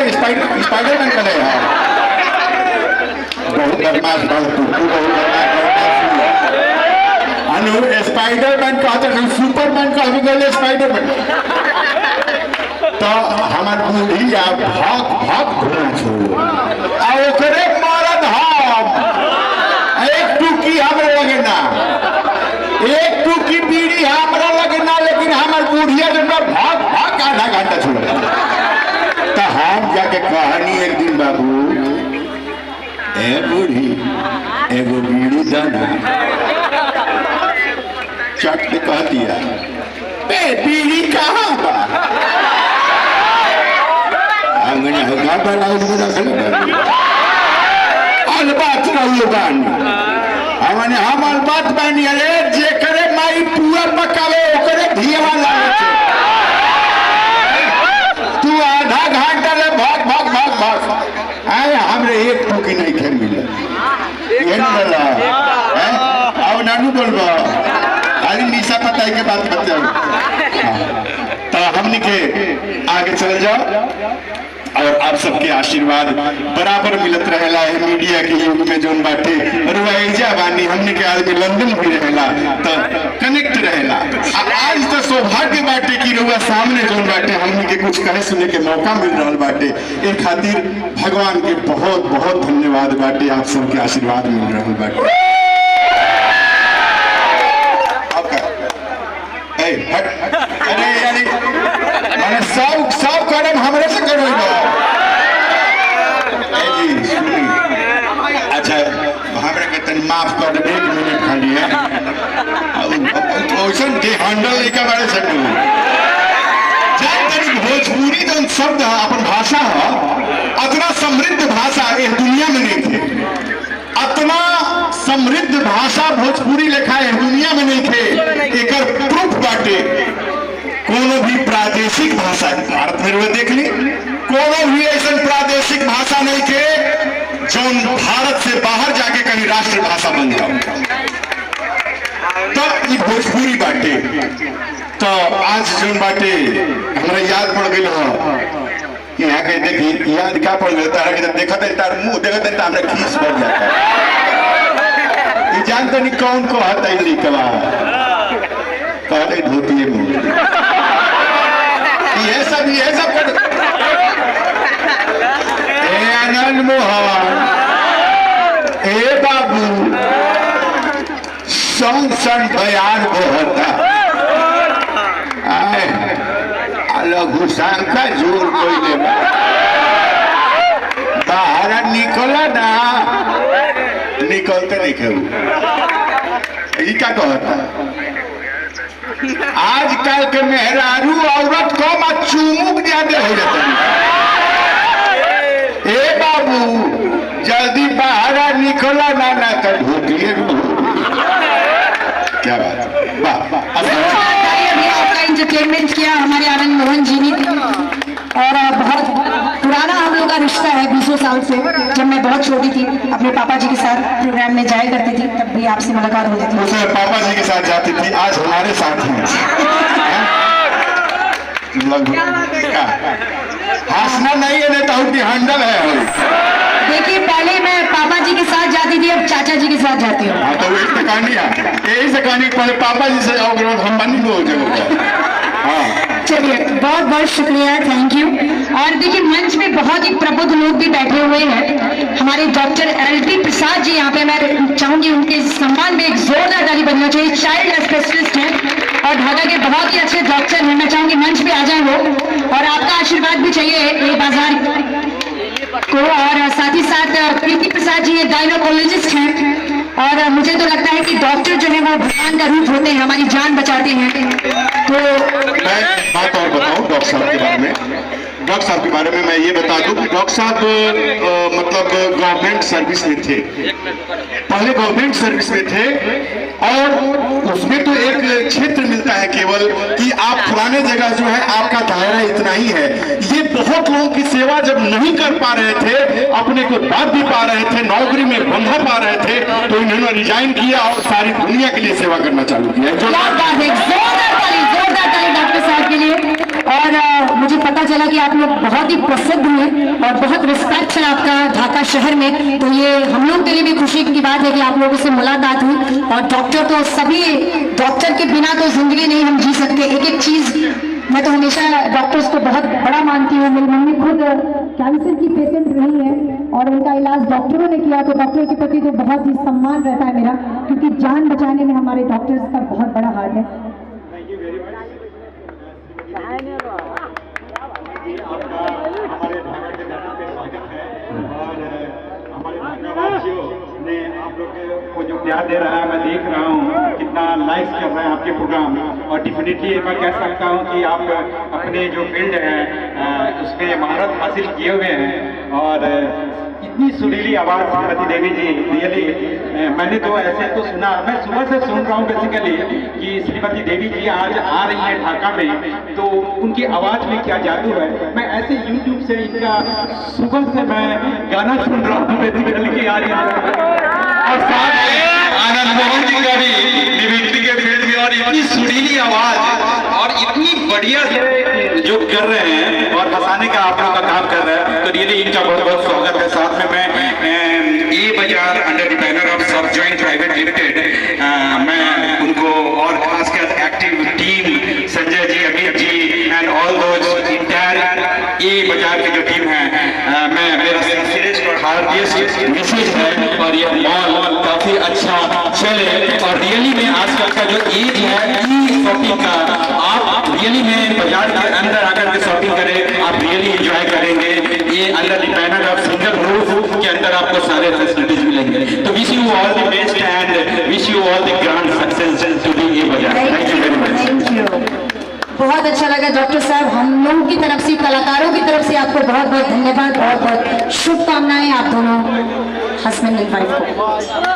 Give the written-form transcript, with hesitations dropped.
Spiderman का है बहुत बदमाश अनु स्पाइडरमैन कहते हैं सुपरमैन का भी गले स्पाइडरमैन तो हमार बुढ़िया भाग भाग घूम छो आ ओकरे मारत हम एक टुकी हमरा लगे ना एक टुकी बीड़ी हमरा लगे ना लेकिन हमार बुढ़िया जब भाग भाग आधा घंटा छोड़ तो हम जाके कहानी एक दिन बाबू ए बूढ़ी एगो बीड़ी दाना चट के कह दिया बीड़ी कहाँ बा अंगने होगा बड़ा अलबात रही बानी हमने हम अलबात बानी अरे जे करे माई पुअर पकावे ओकरे धियावा लागे तू आधा घंटा ले भाग भाग भाग भाग आए हमरे एक टुकी नहीं खेल मिला ये मिला हैं अब नानू बोलबा अरे निशा पता है के बात करते हो तो हमने के आगे चल जाओ और आप सबके आशीर्वाद बराबर मिलत रहेला है मीडिया के युग में जोन बाटे रुआइजा बानी हमने के आदमी लंदन भी रहेला तो कनेक्ट रहेला आज तो सौभाग्य बाटे की रुआ सामने जोन बाटे हमने के कुछ कहे सुने के मौका मिल रहा बाटे ए खातिर भगवान के बहुत बहुत धन्यवाद बाटे आप सबके आशीर्वाद मिल रहा बाटे अरे यानी मैंने सब कदम हमरे से करो अच्छा हमरा के तन माफ कर दे 1 मिनट खाली है ओसन के हैंडल लेके बारे से जान तनी भोजपुरी जन शब्द है अपन भाषा है इतना समृद्ध भाषा इस दुनिया में नहीं थे इतना समृद्ध भाषा भोजपुरी लिखा है दुनिया में नहीं थे एकर प्रूफ बाटे कोनो भी प्रादेशिक भाषा भारत में देख ली कोनो भी ऐसा प्रादेशिक भाषा नहीं के जो भारत से बाहर जाके कहीं राष्ट्र भाषा बन जाओ तो ये भोजपुरी बाटे तो आज जो बाटे हमारा याद पड़ गई हो यहाँ के देखी याद क्या पड़ गया तारा के देखा तार मुंह देखा हमरा खीस बढ़ जाता ये जानते नहीं कौन को आता है लिखवा कहते धोती है मुंह ये सब कर ए आनंद मोहन ए बाबू सन बयान होता लघु शंका जोर कोई बाहर निकला ना निकलते नहीं खेल क्या कहता आजकल के मेहरारू औरत कम चुमुक ज्यादा हो जाता ए बाबू जल्दी बाहर निकला ना कर ढूंढिए क्या बात वाह आपका एंटरटेनमेंट किया हमारे आनंद मोहन जी ने और बहुत पुराना हम लोग का रिश्ता है 20 साल से जब मैं बहुत छोटी थी अपने पापा जी के साथ प्रोग्राम में जाया करती थी तब भी आपसे मुलाकात हो जाती थी पापा जी के साथ जाती थी आज हमारे साथ हैं हंसना नहीं है नहीं तो हैंडल है देखिए पहले मैं पापा जी के साथ जाती थी अब चाचा जी के साथ जाती हूँ तो कहानी यही से कहानी पहले पापा जी से जाओगे हम बनी हो जाओगे चलिए बहुत बहुत शुक्रिया थैंक यू और देखिए मंच में बहुत ही प्रबुद्ध लोग भी बैठे हुए हैं हमारे डॉक्टर एल.टी. प्रसाद जी यहाँ पे मैं चाहूंगी उनके सम्मान में एक जोरदार ताली बजना चाहिए चाइल्ड स्पेशलिस्ट हैं और ढाका के बहुत ही अच्छे डॉक्टर हैं मैं चाहूंगी मंच पे आ जाए वो और आपका आशीर्वाद भी चाहिए ये बाजार को और साथ ही साथ प्रीति प्रसाद जी गायनोकोलॉजिस्ट हैं और मुझे तो लगता है कि डॉक्टर जो है वो भगवान का रूप होते हैं हमारी जान बचाते हैं तो मैं बात और बताऊं डॉक्टर साहब के बारे में डॉक्टर साहब के बारे में मैं ये बता दूं डॉक्टर साहब मतलब गवर्नमेंट सर्विस में थे पहले गवर्नमेंट सर्विस में थे और उसमें तो एक क्षेत्र मिलता है केवल कि आप पुराने जगह जो है आपका दायरा इतना ही है ये बहुत लोगों की सेवा जब नहीं कर पा रहे थे अपने को बात भी पा रहे थे नौकरी में बंधा पा रहे थे तो इन्होंने रिजाइन किया और सारी दुनिया के लिए सेवा करना चालू किया जोरदार ताली डॉक्टर साहब के लिए और मुझे पता चला लगा कि आप लोग बहुत ही प्रसिद्ध हैं और बहुत रिस्पेक्ट है आपका ढाका शहर में, तो ये हम लोग के लिए भी खुशी की बात है कि आप लोगों से मुलाकात हुई। और डॉक्टर तो सभी, डॉक्टर के बिना तो जिंदगी नहीं हम जी सकते। एक एक चीज मैं तो हमेशा डॉक्टर्स को बहुत बड़ा मानती हूँ। मेरी मम्मी खुद कैंसर की पेशेंट रही है और उनका इलाज डॉक्टरों ने किया, तो डॉक्टर के प्रति तो बहुत ही सम्मान रहता है मेरा, क्योंकि जान बचाने में हमारे डॉक्टर्स का बहुत बड़ा हाथ है। ने आप लोग को जो प्यार दे रहा है, मैं देख रहा हूँ कितना लाइक्स कर रहे हैं आपके प्रोग्राम, और डेफिनेटली मैं कह सकता हूँ कि आप अपने जो फील्ड है उसमें महारत हासिल किए हुए हैं। और इतनी सुरीली आवाज़ श्रीमती देवी जी, रियली मैंने तो ऐसे तो सुना, मैं सुबह से सुन रहा हूँ बेसिकली कि श्रीमती देवी जी आज आ रही है ढाका में, तो उनकी आवाज़ में क्या जादू है। मैं ऐसे यूट्यूब से इनका सुबह से मैं गाना सुन रहा हूँ बेसिकली कि आ रही है, और साथ में आनंद मोहन जी का भी मिमिक्री के फील्ड में, और इतनी सुरीली आवाज़ और इतनी बढ़िया से जो कर रहे हैं और हंसाने का आप लोग का काम कर रहे हैं, तो रियली इनका बहुत बहुत स्वागत है। साथ में मैं A Bazaar under the banner of सब जॉइंट प्राइवेट लिमिटेड, मैं उनको और खासकर active team Sanjay ji, Amit ji and all those entire A Bazaar की जो टीम है, मैं मेरा सिंसियरेस्ट और हार्दिएस्ट मैसेज है, और ये मॉल काफी अच्छा चले, और रियली में आजकल का जो एज है ई शॉपिंग का, आप रियली में बाजार के अंदर आकर के शॉपिंग करें, आप रियली एंजॉय करेंगे। ये under the banner of single roof के अंदर आपको सारे फैसिलिटीज मिलेंगे। तो wish you all the best and wish you all the grand success to the A Bazaar. Thank you very much. Thank you, बहुत अच्छा लगा डॉक्टर साहब। हम लोगों की तरफ से, कलाकारों की तरफ से आपको बहुत बहुत धन्यवाद, बहुत बहुत शुभकामनाएं आप दोनों हस्बैंड एंड वाइफ को।